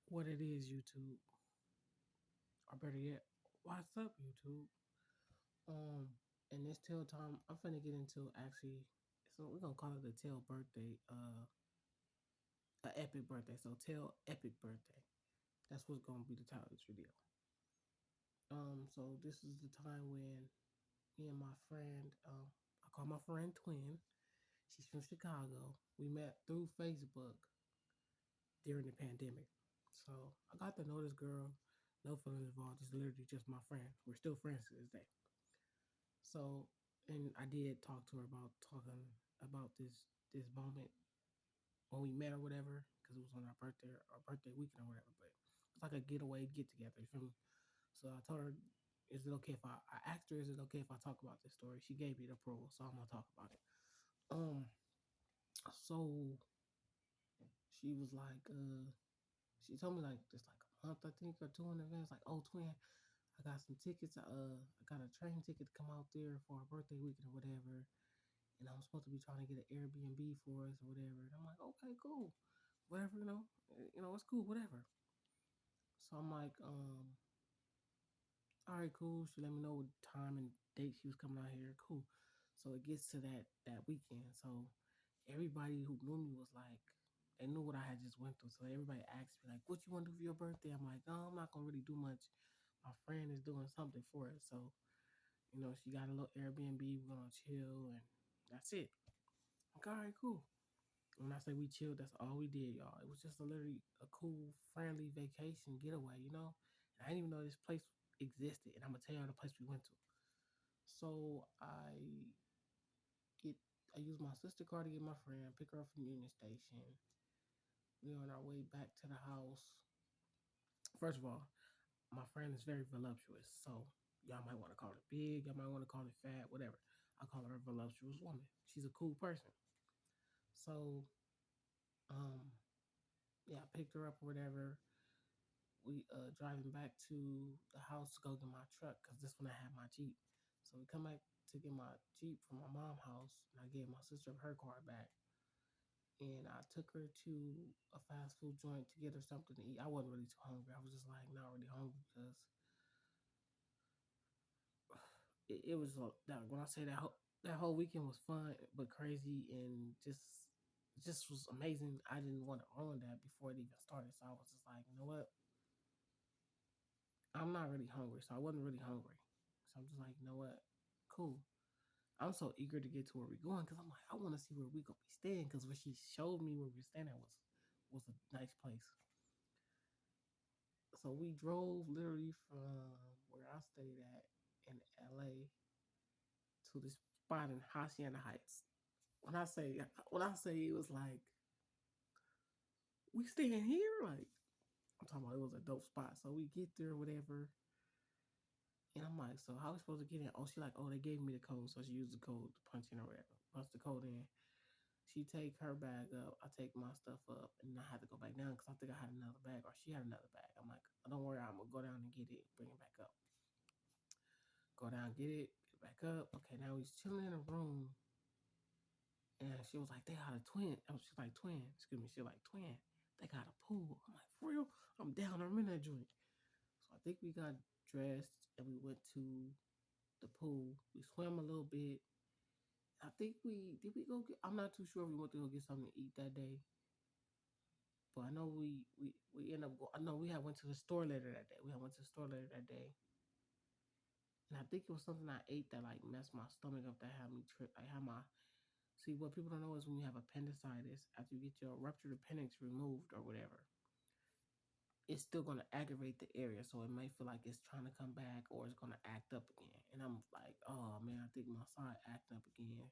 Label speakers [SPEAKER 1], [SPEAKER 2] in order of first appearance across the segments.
[SPEAKER 1] What it is, YouTube, or better yet, what's up, YouTube? Um, in this tail time, I'm finna get into actually. So we're gonna call it the tail birthday, a epic birthday. So tail epic birthday. That's what's gonna be the title of this video. So this is the time when me and my friend, I call my friend Twin. She's from Chicago. We met through Facebook during the pandemic. So I got to know this girl. No feelings involved. It's literally just my friend. We're still friends to this day. So, and I did talk to her about talking about this moment when we met or whatever, because it was on our birthday weekend or whatever. But it's like a getaway, get together. You feel me? So I told her, is it okay if I asked her, is it okay if I talk about this story? She gave me the approval, so I'm gonna talk about it. Um, so she was like, she told me like just like a month I think or two in advance, like, oh twin, I got some tickets. I got a train ticket to come out there for our birthday weekend or whatever. And I'm supposed to be trying to get an Airbnb for us or whatever. And I'm like, okay, cool, whatever, it's cool, whatever. So I'm like, all right, cool. She let me know what time and date she was coming out here. Cool. So it gets to that weekend. So everybody who knew me was like, they knew what I had just went through. So everybody asked me like, what you want to do for your birthday? I'm like, no, I'm not gonna really do much. My friend is doing something for it. So she got a little Airbnb. We're gonna chill and that's it. Like, all right, cool. When I say we chilled, that's all we did, y'all. It was just literally a cool, friendly vacation getaway. And I didn't even know this place existed. And I'm gonna tell y'all the place we went to. So get, I use my sister car to get my friend, pick her up from Union Station. We're on our way back to the house. First of all, my friend is very voluptuous, so y'all might want to call her big, y'all might want to call her fat, whatever. I call her a voluptuous woman. She's a cool person. So, um, yeah, I picked her up or whatever. We driving back to the house to go get my truck because this one I had my Jeep. So we come back to get my Jeep from my mom's house, and I gave my sister her car back. And I took her to a fast food joint to get her something to eat. I wasn't really too hungry. I was just like not really hungry because it was that when I say that whole weekend was fun but crazy and just was amazing. I didn't want to ruin that before it even started, so I was just like, you know what? I'm not really hungry, so I wasn't really hungry. So I'm just like, you know what? Cool. I'm so eager to get to where we're going because I'm like, I want to see where we gonna be staying because what she showed me where we were staying at was a nice place. So we drove literally from where I stayed at in LA to this spot in Hacienda Heights. When I say it was like we staying here, like I'm talking about it was a dope spot. So we get there, whatever, and I'm like, so how we supposed to get in? Oh, she like, oh, they gave me the code, so she used the code to punch in or whatever. Punch the code in. She take her bag up. I take my stuff up, and I had to go back down because I think I had another bag or she had another bag. I'm like, oh, don't worry, I'm gonna go down and get it, bring it back up. Go down, get it back up. Okay, now he's chilling in a room, and she was like, they got a twin. Oh, she's like twin. Excuse me. She's like twin. They got a pool. I'm like, for real? I'm down. I'm in that joint. So I think we got dressed and we went to the pool. We swam a little bit. I think we did we go get. I'm not too sure if we went to go get something to eat that day, but I know we end up. I know we had went to the store later that day. We had went to the store later that day, and I think it was something I ate that like messed my stomach up. That had me trip. I had my see what people don't know is when you have appendicitis after you get your ruptured appendix removed or whatever, it's still gonna aggravate the area, so it may feel like it's trying to come back or it's gonna act up again. And I'm like, oh man, I think my side acting up again.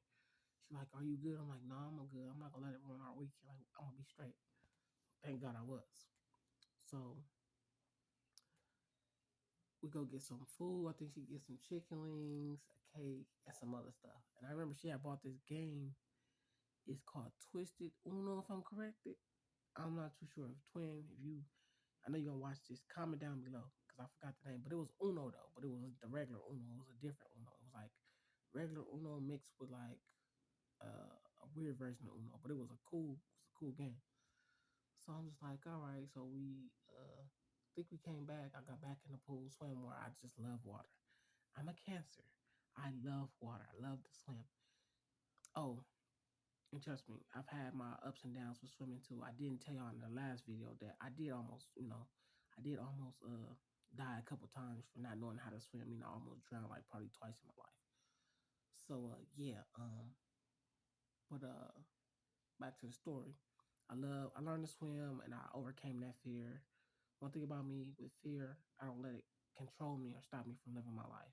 [SPEAKER 1] She's like, are you good? I'm like, no, I'm good. I'm not gonna let it ruin our weekend. Like, I'm gonna be straight. Thank God I was. So we go get some food. I think she get some chicken wings, a cake, and some other stuff. And I remember she had bought this game. It's called Twisted Uno, if I'm corrected. I'm not too sure if Twin, if you, I know you're gonna watch this. Comment down below because I forgot the name. But it was Uno though. But it was the regular Uno. It was a different Uno. It was like regular Uno mixed with like a weird version of Uno. But it was a cool game. So I'm just like, all right. So we think we came back. I got back in the pool, swim more. I just love water. I'm a Cancer. I love water. I love to swim. Oh, and trust me, I've had my ups and downs with swimming too. I didn't tell y'all in the last video that I did almost, I did almost die a couple times for not knowing how to swim. I mean, I almost drowned like probably twice in my life. So yeah, but back to the story. I learned to swim and I overcame that fear. One thing about me with fear, I don't let it control me or stop me from living my life.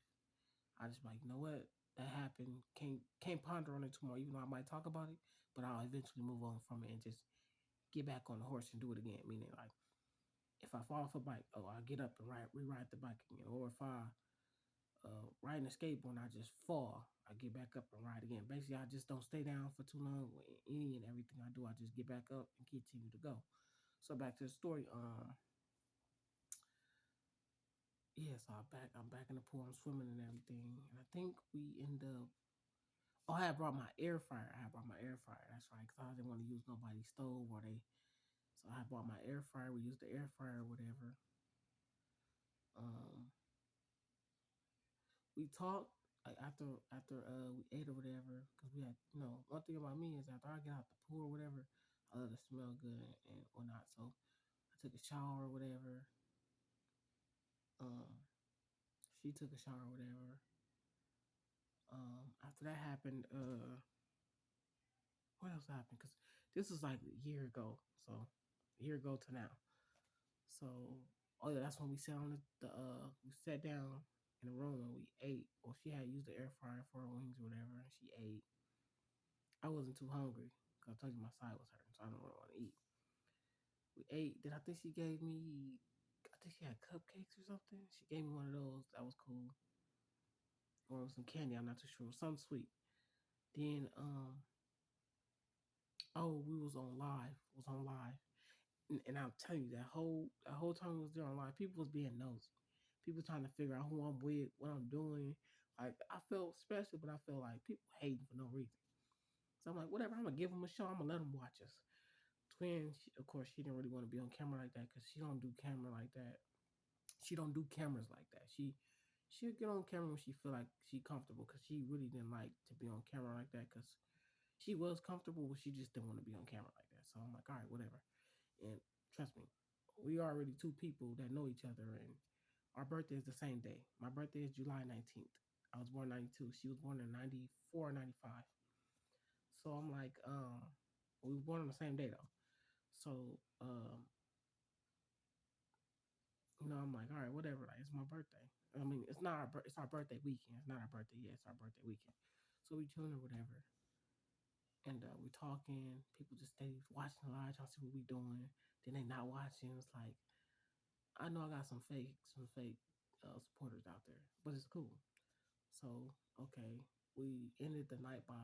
[SPEAKER 1] I just be like, you know what? That happened. Can't ponder on it too more, even though I might talk about it, but I'll eventually move on from it and just get back on the horse and do it again. Meaning like if I fall off a bike, oh I'll get up and ride the bike again. Or if I riding a skateboard and I just fall, I get back up and ride again. Basically I just don't stay down for too long. Any and everything I do, I just get back up and continue to go. So back to the story. Yeah, so I'm back in the pool, I'm swimming and everything. And I think we end up oh, I had brought my air fryer. I had brought my air fryer. That's right, because I didn't want to use nobody's stove or they. So I bought my air fryer. We used the air fryer or whatever. Um, we talked like after we ate or whatever because we had one thing about me is after I get out the pool or whatever, I love to smell good and whatnot. So I took a shower or whatever. Um, she took a shower or whatever. After that happened, what else happened? Because this was like a year ago. So a year ago to now. So, oh yeah, that's when we sat on we sat down in the room and we ate. Well, she had used the air fryer for her wings or whatever, and she ate. I wasn't too hungry because I told you my side was hurting, so I don't really want to eat. We ate. Then I think she gave me, I think she had cupcakes or something. She gave me one of those. That was cool. Or it was some candy. I'm not too sure. Something sweet. Then oh, we was on live. Was on live. And I'll tell you that whole time we was there online, people was being nosy. People trying to figure out who I'm with, what I'm doing. Like I felt special, but I feel like people hating for no reason. So I'm like, whatever. I'm gonna give them a show. I'm gonna let them watch us. Twin, of course, she didn't really want to be on camera like that because she don't do camera like that. She don't do cameras like that. She'll get on camera when she feel like she comfortable because she really didn't like to be on camera like that because she was comfortable, but she just didn't want to be on camera like that. So I'm like, all right, whatever. And trust me, we are already two people that know each other, and our birthday is the same day. My birthday is July 19th. I was born 92. She was born in 94, 95. So I'm like, we were born on the same day though. So, I'm like, all right, whatever. Like, it's my birthday. I mean, it's not it's our birthday weekend. It's not our birthday yet. It's our birthday weekend. So we chilling or whatever, and we talking. People just stay watching the live, trying to see what we doing. Then they not watching. It's like I know I got some fake supporters out there, but it's cool. So okay, we ended the night by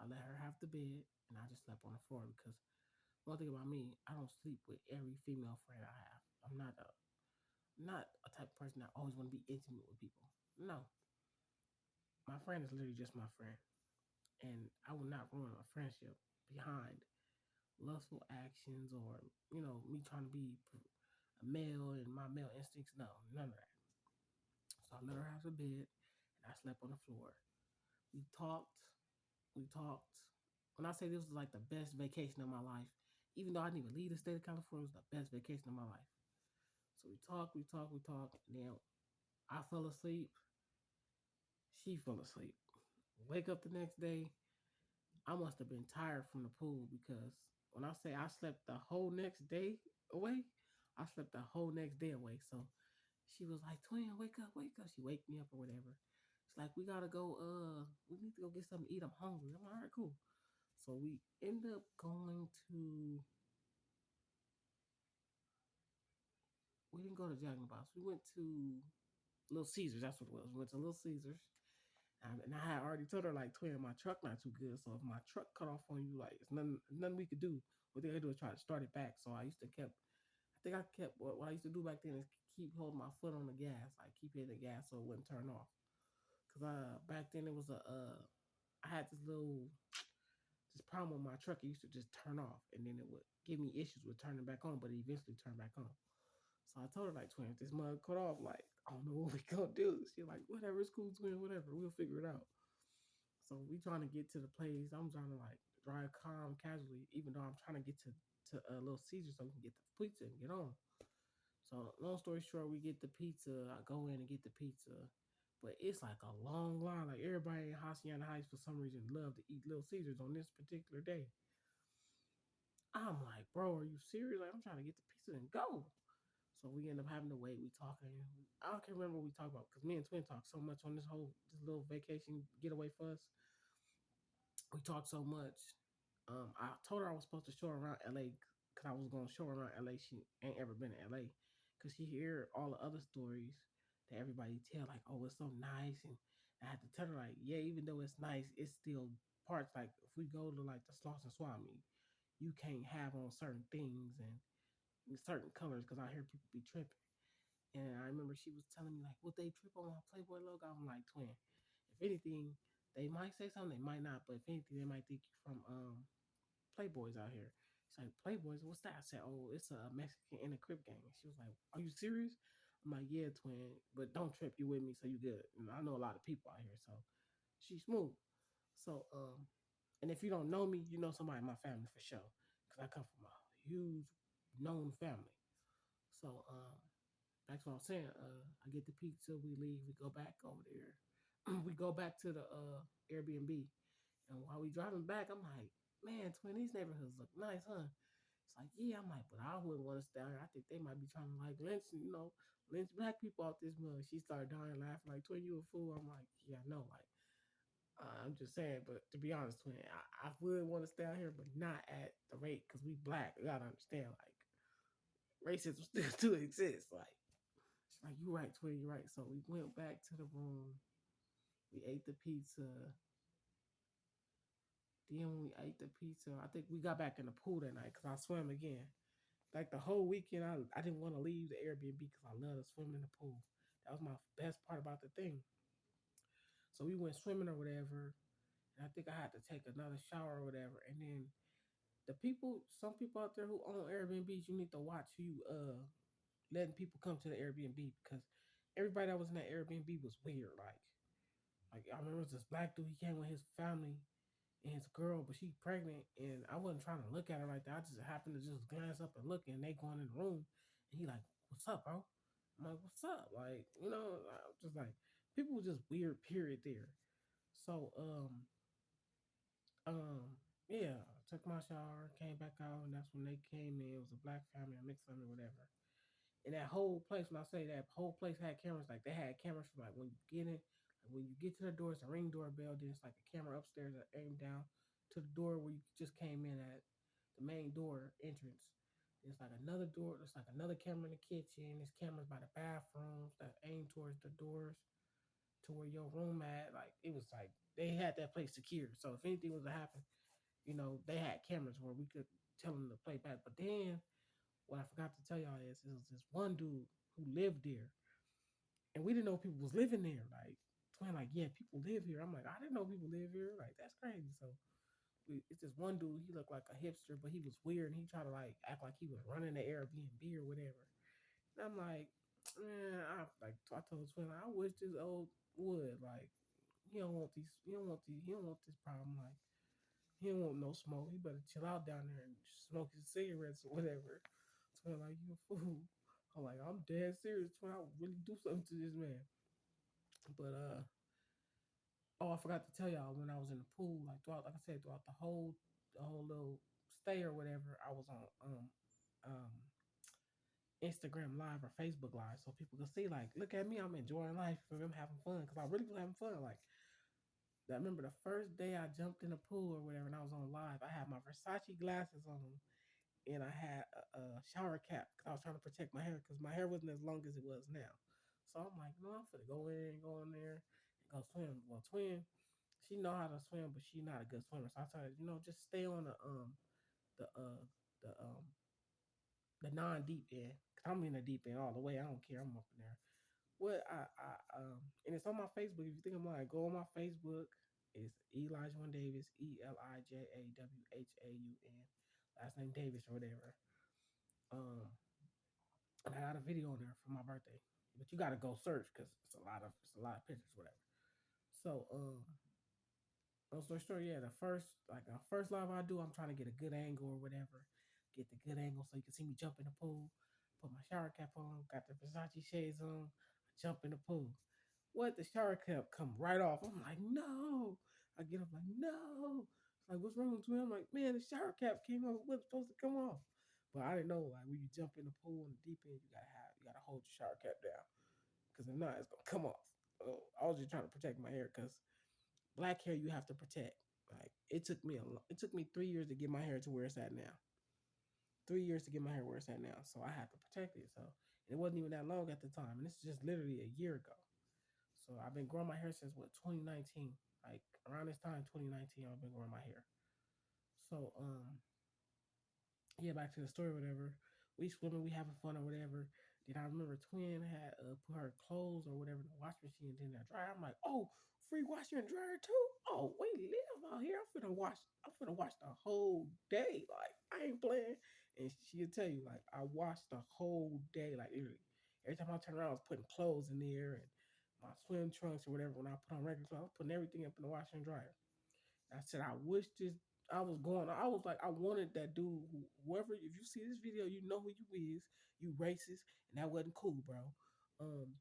[SPEAKER 1] I let her have the bed, and I just slept on the floor because one thing about me, I don't sleep with every female friend I have. I'm not a type of person that always want to be intimate with people. No, my friend is literally just my friend, and I will not ruin a friendship behind lustful actions or me trying to be a male and my male instincts. No, none of that. So I let her have the bed, and I slept on the floor. We talked. We talked. When I say this was like the best vacation of my life, even though I didn't even leave the state of California, it was the best vacation of my life. So we talked, and then I fell asleep. She fell asleep. Wake up the next day, I must have been tired from the pool because when I say I slept the whole next day away, I slept the whole next day away. So she was like, "Twin, wake up, wake up." She wake me up or whatever. It's like we gotta go. We need to go get something to eat. I'm hungry. I'm like, all right, cool. So we end up going to. We didn't go to Jack in the Box. We went to Little Caesars. That's what it was. We went to Little Caesars. And I had already told her like, "Twin, my truck not too good. So if my truck cut off on you, like it's nothing we could do. What they had to do is try to start it back." So I used to kept. I think I kept what I used to do back then is keep holding my foot on the gas, like keep hitting the gas so it wouldn't turn off. Cause back then it was I had this this problem with my truck. It used to just turn off, and then it would give me issues with turning back on, but it eventually turned back on. So I told her like, twin, if this mug cut off, like I don't know what we gonna do. She like, whatever, it's cool, twin, whatever, we'll figure it out. So we trying to get to the place. I'm trying to like drive calm, casually, even though I'm trying to get to Little Caesar so we can get the pizza and get on. So long story short, we get the pizza. I go in and get the pizza, but it's like a long line. Like everybody in Hacienda Heights for some reason love to eat Little Caesars on this particular day. I'm like, bro, are you serious? Like I'm trying to get the pizza and go. So we end up having to wait. We talking. I can't remember what we talked about because me and Twin talked so much on this little vacation getaway for us. We talked so much. I told her I was supposed to show her around LA because I was going to show her around LA. She ain't ever been to LA because she hear all the other stories that everybody tell, like, oh, it's so nice. And I had to tell her, like, yeah, even though it's nice, it's still parts like if we go to like the Sloss and Swami, you can't have on certain things and certain colors because I hear people be tripping. And I remember she was telling me like, would they trip on my Playboy logo? I'm like, twin, if anything, they might say something, they might not, but if anything, they might think you from Playboys out here. She's like, Playboys, what's that? I said, oh, it's a Mexican in a Crip gang. She was like, are you serious? I'm like, yeah, twin, but don't trip, you with me, so you good. And I know a lot of people out here, so she's smooth. So, and if you don't know me, you know somebody in my family for sure, because I come from a huge known family. So, that's what I'm saying. I get the pizza, we leave, we go back over there. We go back to the Airbnb. And while we driving back, I'm like, man, twin, these neighborhoods look nice, huh? It's like, yeah, I'm like, but I wouldn't want to stay here. I think they might be trying to like lynch, lynch black people off this mug. She started dying laughing, like, twin, you a fool. I'm like, yeah, I know, like, I'm just saying, but to be honest, twin, I would want to stay out here, but not at the rate because we black. You gotta understand, like, racism still do exist. Like, she's like, you right, twin, you right. So we went back to the room. We ate the pizza. Then when we ate the pizza, I think we got back in the pool that night because I swam again. Like the whole weekend, I didn't want to leave the Airbnb because I love to swim in the pool. That was my best part about the thing. So we went swimming or whatever, and I think I had to take another shower or whatever. And then some people out there who own Airbnbs, you need to watch who you letting people come to the Airbnb because everybody that was in that Airbnb was weird. Like I remember this black dude. He came with his family and his girl, but she pregnant, and I wasn't trying to look at her like that. I just happened to just glance up and look, and they going in the room, and he like, "What's up, bro?" I'm like, "What's up?" Like, I'm just like, people were just weird. Period. There. So, um, yeah, I took my shower, came back out, and that's when they came in. It was a black family, a mixed family, whatever. And that whole place, when I say that whole place had cameras, like they had cameras from like when you get in, like when you get to the door, it's a ring doorbell. Then it's like a camera upstairs that aim down to the door where you just came in at the main door entrance. There's like another door. There's like another camera in the kitchen. There's cameras by the bathrooms that aim towards the doors to where your room at. Like it was like they had that place secure. So if anything was to happen, they had cameras where we could tell them to play back. But then what I forgot to tell y'all is it was this one dude who lived there, and we didn't know people was living there. Like, twin, like, yeah, people live here. I'm like, I didn't know people live here. Like, that's crazy. So it's this one dude. He looked like a hipster, but he was weird, and he tried to like act like he was running the Airbnb or whatever. And I'm like, man, I told twin, I wish this old would like. He don't want these. He don't want these. He don't want this problem. Like, he don't want no smoke. He better chill out down there and smoke his cigarettes or whatever. So I'm like, you a fool. I'm like, I'm dead serious. Trying to really do something to this man. But oh, I forgot to tell y'all when I was in the pool, like throughout, like I said, throughout the whole little stay or whatever, I was on um Instagram Live or Facebook Live, so people could see, like, look at me, I'm enjoying life, and I'm having fun because I really was having fun. Like, I remember the first day I jumped in the pool or whatever, and I was on live. I had my Versace glasses on, and I had a shower cap because I was trying to protect my hair because my hair wasn't as long as it was now. So I'm like, no, I'm gonna go in there, and go swim. Well, twin, she know how to swim, but she not a good swimmer. So I told her, just stay on the the the non deep end. Cause I'm in the deep end all the way. I don't care. I'm up in there. What and it's on my Facebook. If you think I'm lying, go on my Facebook. It's Elijah Davis, Elijawhaun. Last name Davis or whatever. Um, and I got a video on there for my birthday. But you gotta go search because it's a lot of pictures, whatever. So long story, yeah, the first live I do, I'm trying to get a good angle or whatever. Get the good angle so you can see me jump in the pool. Put my shower cap on, got the Versace shades on, jump in the pool. What the shower cap come right off. I'm like, no. I get up like, no. It's like, what's wrong with me? I'm like, man, the shower cap came off. What's supposed to come off? But I didn't know, like, when you jump in the pool in the deep end, you gotta hold your shower cap down. Cause if not, it's gonna come off. I was just trying to protect my hair because black hair you have to protect. Like it took me 3 years to get my hair to where it's at now. 3 years to get my hair where it's at now. So I had to protect it. So it wasn't even that long at the time. And this is just literally a year ago. So I've been growing my hair since what 2019. Like around this time, 2019, I've been growing my hair. So yeah, back to the story, whatever. We swimming, we having fun or whatever. Then I remember Twin had put her clothes or whatever in the wash machine, then that dryer. I'm like, oh, free washer and dryer too. Oh, we live out here. I'm finna wash. I'm finna wash the whole day. Like I ain't playing. And she'll tell you, like I washed the whole day. Like literally, every time I turn around, I was putting clothes in there and my swim trunks or whatever. When I put on regular clothes, I was putting everything up in the washer and dryer. I said, I wish this. I was going. I was like, I wanted that dude. Whoever, if you see this video, you know who you is. You racist, and that wasn't cool, bro. And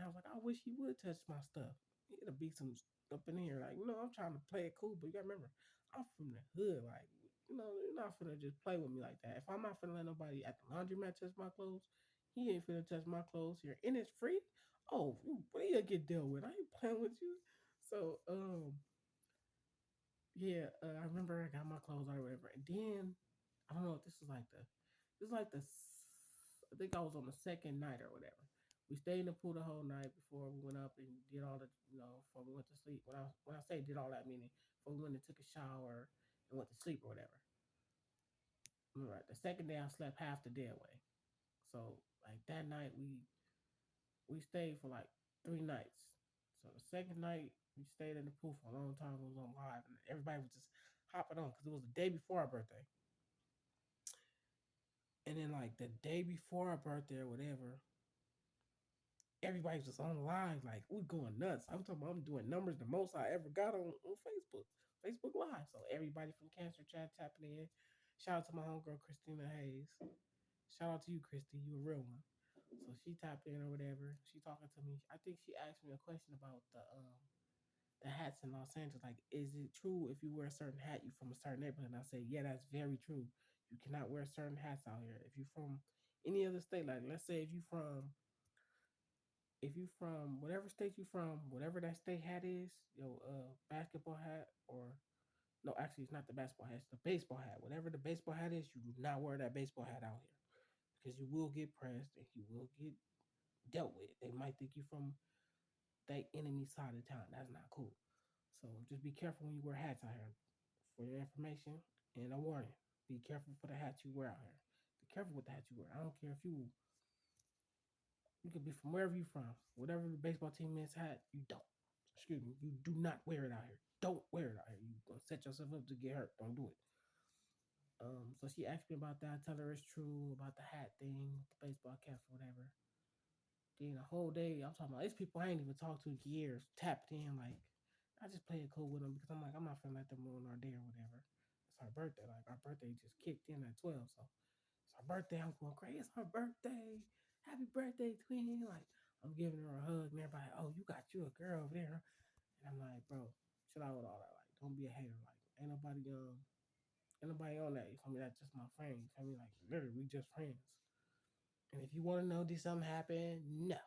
[SPEAKER 1] I was like, I wish he would touch my stuff. It'll be some up in here, like I'm trying to play it cool, but you gotta remember, I'm from the hood. Like, you're not finna just play with me like that. If I'm not finna let nobody at the laundromat touch my clothes, he ain't finna touch my clothes here, and it's free. Oh, what do you get dealt with? I ain't playing with you. So, yeah, I remember I got my clothes on or whatever, and then I don't know if this is like I think I was on the second night or whatever. We stayed in the pool the whole night before we went up and did all the before we went to sleep. When I say did all that, meaning before we went and took a shower and went to sleep or whatever. Right, the second day I slept half the day away. So like that night we stayed for like 3 nights. So the second night we stayed in the pool for a long time. It was on live, and everybody was just hopping on because it was the day before our birthday. And then like the day before our birthday or whatever, everybody was on live. Like we going nuts. I'm talking about I'm doing numbers the most I ever got on Facebook. Facebook Live. So everybody from Cancer Chat tapping in. Shout out to my homegirl Christina Hayes. Shout out to you, Christy. You a real one. So she tapped in or whatever. She talking to me. I think she asked me a question about the hats in Los Angeles. Like, is it true if you wear a certain hat, you from a certain neighborhood? And I say, yeah, that's very true. You cannot wear certain hats out here. If you from any other state, like let's say if you from whatever state you from, whatever that state hat is, your basketball hat or no, actually it's not the basketball hat, it's the baseball hat. Whatever the baseball hat is, you do not wear that baseball hat out here because you will get pressed and you will get dealt with. They might think you from the enemy side of town. That's not cool. So just be careful when you wear hats out here. For your information and a warning: be careful for the hats you wear out here. Be careful with the hats you wear. I don't care if you could be from wherever you from, whatever the baseball team is hat, you don't. Excuse me, you do not wear it out here. Don't wear it out here. You gonna set yourself up to get hurt. Don't do it. So she asked me about that. I tell her it's true about the hat thing, the baseball caps, whatever. Then the whole day, I'm talking about these people I ain't even talked to in years, tapped in like I just play it cool with them because I'm like I'm not gonna let them ruin our day or whatever. It's our birthday. Like our birthday just kicked in at 12, so it's our birthday. I'm going crazy. It's our birthday. Happy birthday, twin. Like I'm giving her a hug and everybody. Oh, you got you a girl over there. And I'm like, bro, chill out with all that. Like, don't be a hater. Like, ain't nobody on that. You feel me? That's just my friend. You feel me? Like, literally, we just friends. And if you want to know, did something happen? No,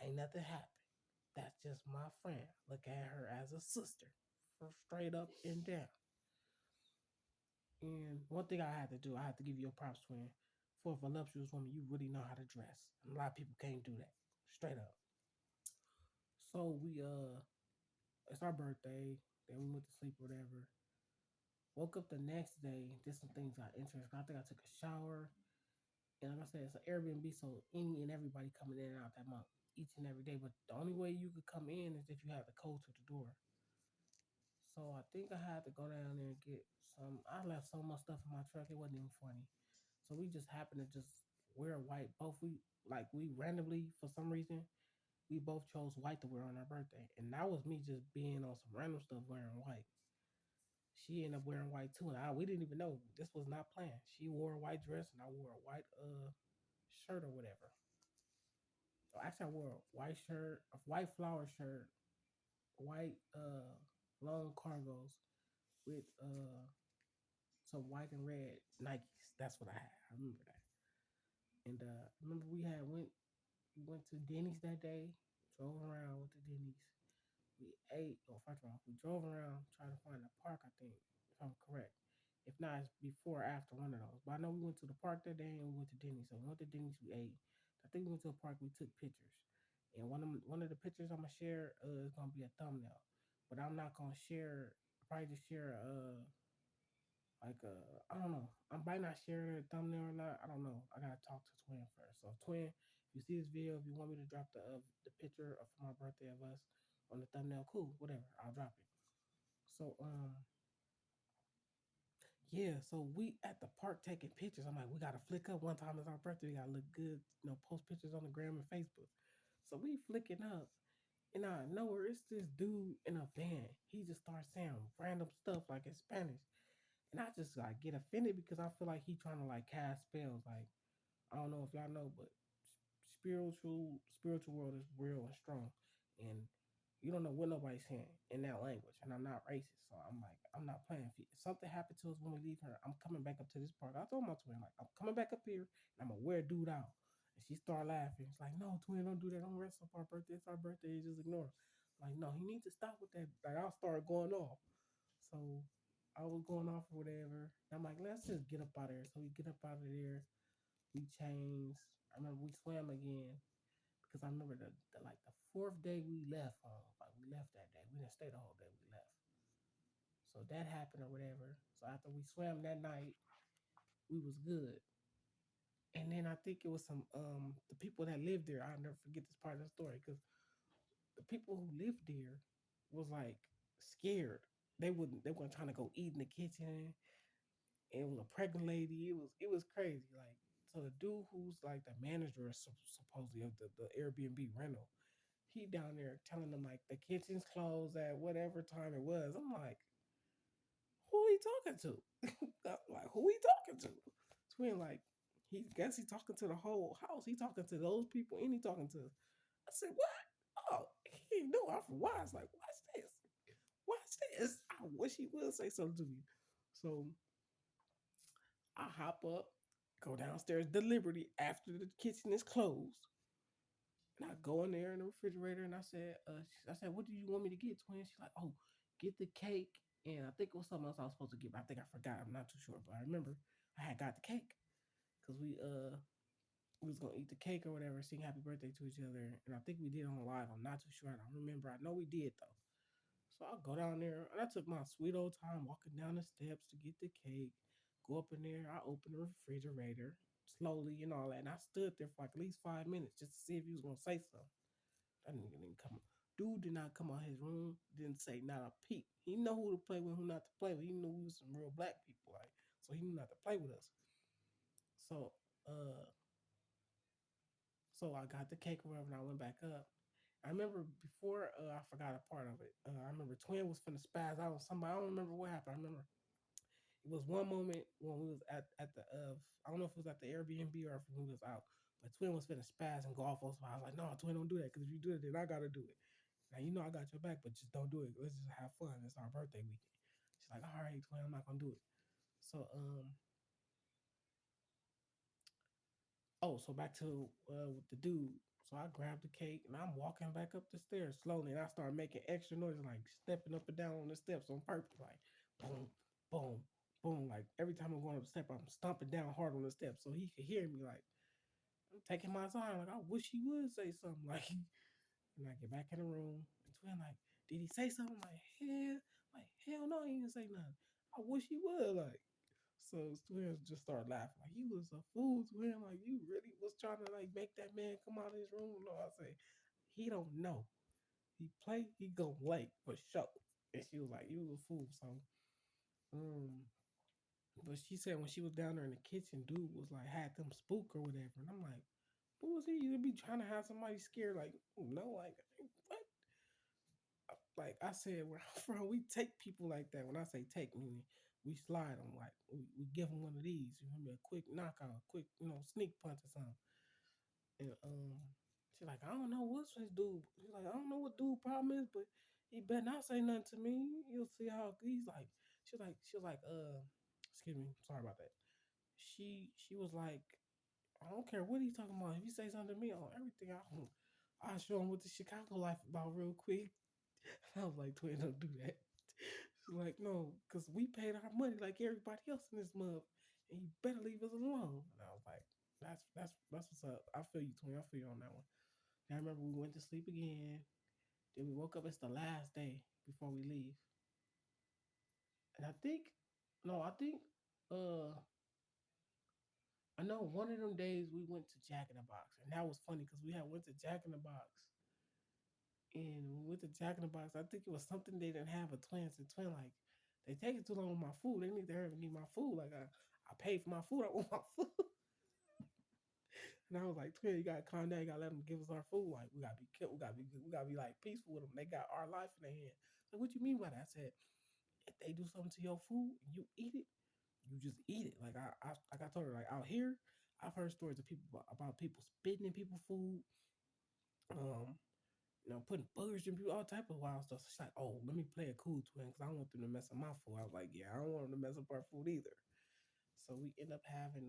[SPEAKER 1] ain't nothing happened. That's just my friend. Look at her as a sister, from straight up and down. And one thing I had to do, I had to give you a props, twin. For a voluptuous woman, you really know how to dress. And a lot of people can't do that. Straight up. So it's our birthday. Then we went to sleep, or whatever. Woke up the next day, did some things got interesting. I think I took a shower. And like I said, it's an Airbnb, so any and everybody coming in and out that month, each and every day. But the only way you could come in is if you have the code to the door. So I think I had to go down there and get some. I left so much stuff in my truck. It wasn't even funny. So we just happened to just wear white. Both we randomly for some reason we both chose white to wear on our birthday, and that was me just being on some random stuff wearing white. She ended up wearing white too, and we didn't even know this was not planned. She wore a white dress, and I wore a white shirt or whatever. So actually, I wore a white shirt, a white flower shirt, white long cargos with some white and red Nikes. That's what I had. I remember that. And remember we went to Denny's that day. Drove around with the Denny's. We ate. Oh, first of all, we drove around trying to find a park. I think, if I'm correct. If not, it's before or after one of those. But I know we went to the park that day and we went to Denny's. So we went to Denny's. We ate. I think we went to a park. We took pictures. And one of the pictures I'm gonna share is gonna be a thumbnail. But I'm not gonna share. Probably just share like I don't know. I might not share the thumbnail or not. I don't know. I gotta talk to Twin first. So Twin, if you see this video, if you want me to drop the picture of my birthday of us on the thumbnail, cool, whatever. I'll drop it. So yeah, so we at the park taking pictures. I'm like, we gotta flick up one time. It's our birthday. We gotta look good. Post pictures on the gram and Facebook. So we flicking up, and I know where it's this dude in a van. He just starts saying random stuff like in Spanish. And I just like get offended because I feel like he trying to like cast spells. Like I don't know if y'all know, but spiritual world is real and strong, and you don't know what nobody's saying in that language. And I'm not racist, so I'm like I'm not playing. If something happened to us when we leave her, I'm coming back up to this park. I told my twin like I'm coming back up here, and I'm gonna wear a dude out. And she started laughing. It's like, no, twin, don't do that. Don't rest up our birthday. It's our birthday. Just ignore. Her. Like, no, he needs to stop with that. Like, I'll start going off. So I was going off or whatever. I'm like, let's just get up out of there. So we get up out of there. We changed. I remember we swam again because I remember the like the fourth day we left home. Like we left that day. We didn't stay the whole day. We left. So that happened or whatever. So after we swam that night, we was good. And then I think it was some the people that lived there. I'll never forget this part of the story because the people who lived there was like scared. They weren't trying to go eat in the kitchen. It was a pregnant lady. It was crazy. Like so, the dude who's like the manager supposedly of the Airbnb rental, he down there telling them like the kitchen's closed at whatever time it was. I'm like, who he talking to? Like who he talking to? Twin like he guess he talking to the whole house. He talking to those people and he talking to. I said what? Oh, he knew I'm from Wise. Like watch this. Watch this. I wish he would say something to me. So I hop up, go downstairs deliberately after the kitchen is closed. And I go in there in the refrigerator and I said, what do you want me to get, twin? She's like, oh, get the cake. And I think it was something else I was supposed to get, but I think I forgot. I'm not too sure. But I remember I had got the cake because we was gonna eat the cake or whatever, sing happy birthday to each other. And I think we did on live. I'm not too sure. I don't remember. I know we did though. So I go down there and I took my sweet old time walking down the steps to get the cake. Go up in there, I open the refrigerator slowly and all that. And I stood there for like at least 5 minutes just to see if he was gonna say something. That nigga didn't come. Dude did not come out his room. Didn't say not a peep. He know who to play with, who not to play with. He knew we was some real black people, like so he knew not to play with us. So uh, so I got the cake or whatever, and I went back up. I remember before I forgot a part of it. I remember Twin was finna spaz out on somebody. I don't remember what happened. I remember it was one moment when we was at the I don't know if it was at the Airbnb or if we was out, but Twin was finna spaz and go off on somebody. I was like, no, Twin, don't do that because if you do it, then I gotta do it. Now you know I got your back, but just don't do it. Let's just have fun. It's our birthday weekend. She's like, all right, Twin, I'm not gonna do it. So so back to with the dude. So I grabbed the cake and I'm walking back up the stairs slowly, and I start making extra noise, like stepping up and down on the steps on purpose, like boom, boom, boom. Like every time I'm going up the step, I'm stomping down hard on the steps so he could hear me. Like I'm taking my time. Like I wish he would say something. Like, and I get back in the room, and Twin like, did he say something? Like hell no, he didn't say nothing. I wish he would. Like so Twins just started laughing. Like, you was a fool, Twin. Like, you really was trying to like make that man come out of his room. No, I say, he don't know. He play, he go late for sure. And she was like, "You a fool." So, um, but she said when she was down there in the kitchen, dude was like had them spook or whatever, and I'm like, "Who was he? You be trying to have somebody scared?" Like, no, like what? Like I said, where I'm from, we take people like that. When I say take, meaning we slide them. Like we give them one of these. You remember a quick knockout, a quick sneak punch or something. And she's like, I don't know what's his dude. She's like, I don't know what dude problem is, but he better not say nothing to me. You'll see how he's like. She was like, excuse me, sorry about that. She was like, I don't care what he's talking about. If he say something to me on everything, I'll show him what the Chicago life about real quick. I was like, twin, don't do that. She's like, no, because we paid our money like everybody else in this month, and you better leave us alone. And I was like, that's what's up. I feel you, twin. I feel you on that one. And I remember we went to sleep again. Then we woke up. It's the last day before we leave, and I think, no, I think, uh, I know one of them days we went to Jack in the Box, and that was funny because we had went to Jack in the Box, and when we went to Jack in the Box, I think it was something they didn't have a twins and twin like. They take it too long with my food. They need to hurry need my food. Like I paid for my food. I want my food. And I was like, twin, you gotta calm down. You gotta let them give us our food. Like we gotta be killed. We gotta be good. We gotta be like peaceful with them. They got our life in their hand. Like what you mean by that? I said, if they do something to your food and you eat it, you just eat it. Like I told her, like out here, I've heard stories of people about people spitting in people's food, um, putting buggers in people, all type of wild stuff. So she's like, oh, let me play a cool twin because I don't want them to mess up my food. I was like, yeah, I don't want them to mess up our food either. So we end up having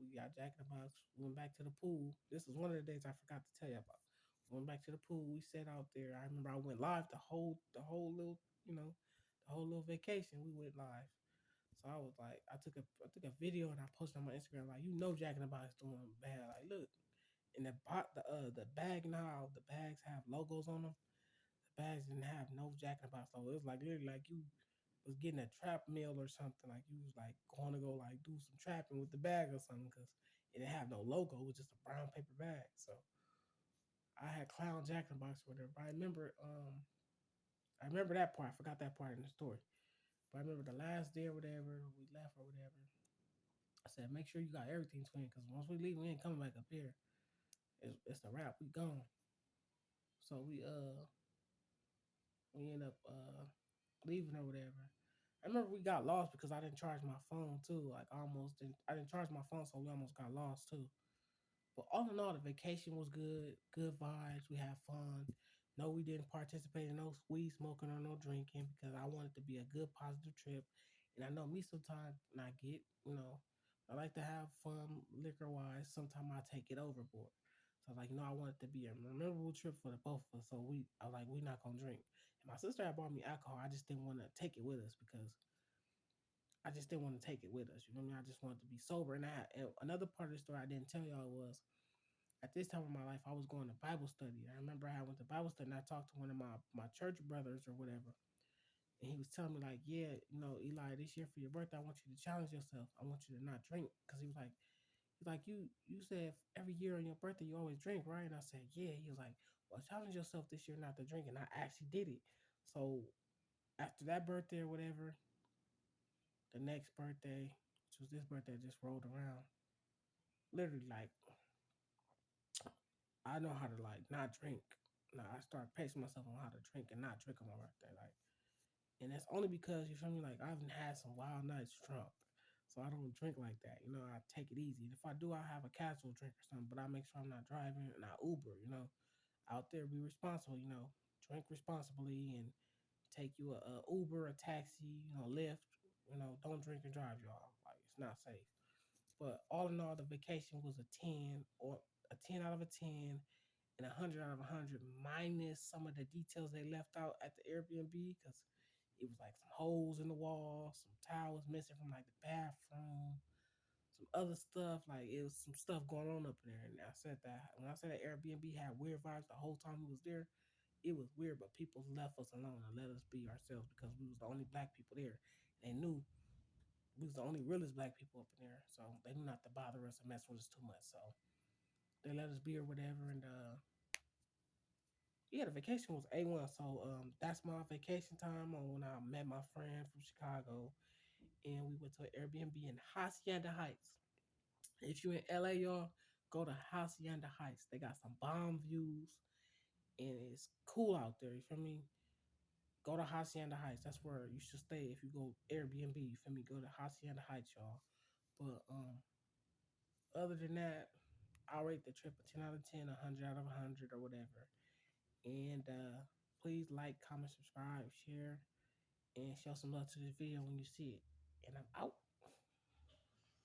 [SPEAKER 1] we got Jack in the Box. We went back to the pool. This is one of the days I forgot to tell you about. We went back to the pool. We sat out there. I remember I went live the whole little the whole little vacation. We went live. So I was like, I took a video and I posted on my Instagram like, Jack in the Box doing bad. Like, look, and the bag now the bags have logos on them. The bags didn't have no Jack in the Box logo. It was like literally like you was getting a trap meal or something. Like you was like going to go like do some trapping with the bag or something because it didn't have no logo. It was just a brown paper bag. So I had clown Jack in the Box or whatever. But I remember that part. I forgot that part in the story. But I remember the last day or whatever we left or whatever. I said, make sure you got everything, twin, because once we leave, we ain't coming back up here. It's a wrap. We gone. So we end up leaving or whatever. I remember we got lost because I didn't charge my phone too. Like almost didn't I didn't charge my phone, so we almost got lost too. But all in all, the vacation was good. Good vibes. We had fun. No, we didn't participate in no weed smoking or no drinking because I wanted to be a good positive trip. And I know me sometimes when I get, I like to have fun liquor wise. Sometimes I take it overboard. So like, I want it to be a memorable trip for the both of us. So I like, we not gonna drink. And my sister had bought me alcohol. I just didn't want to take it with us because I just didn't want to take it with us. You know what I mean? I just wanted to be sober. And another part of the story I didn't tell y'all was at this time of my life, I was going to Bible study. I remember I went to Bible study and I talked to one of my church brothers or whatever. And he was telling me, like, yeah, Eli, this year for your birthday, I want you to challenge yourself. I want you to not drink. Because he's like, you said every year on your birthday you always drink, right? And I said, yeah. He was like, well, challenge yourself this year not to drink. And I actually did it. So after that birthday or whatever, the next birthday, which was this birthday, just rolled around. Literally, like, I know how to like not drink. Now I start pacing myself on how to drink and not drink on my birthday. Like, and that's only because you feel me. Like I've had some wild nights drunk, so I don't drink like that. I take it easy. And if I do, I have a casual drink or something. But I make sure I'm not driving and I Uber. Out there, be responsible. Drink responsibly and take you a Uber, a taxi, Lyft. Don't drink and drive, y'all. Like it's not safe. But all in all, the vacation was a 10 or a 10 out of a 10 and 100 out of 100 minus some of the details they left out at the Airbnb because it was like some holes in the wall, some towels missing from like the bathroom, some other stuff. Like it was some stuff going on up in there. And I said that when I said that Airbnb had weird vibes the whole time we was there, it was weird, but people left us alone and let us be ourselves because we was the only black people there. They knew we was the only realest black people up in there, so they knew not to bother us and mess with us too much. So they let us be or whatever, and Yeah, the vacation was A1. So that's my vacation time on when I met my friend from Chicago and we went to an Airbnb in Hacienda Heights. If you're in LA, y'all, go to Hacienda Heights. They got some bomb views and it's cool out there. You feel me? Go to Hacienda Heights. That's where you should stay if you go Airbnb. You feel me? Go to Hacienda Heights, y'all. But other than that, I'll rate the trip a 10 out of 10, 100 out of 100 or whatever. And please like, comment, subscribe, share, and show some love to this video when you see it. And I'm out.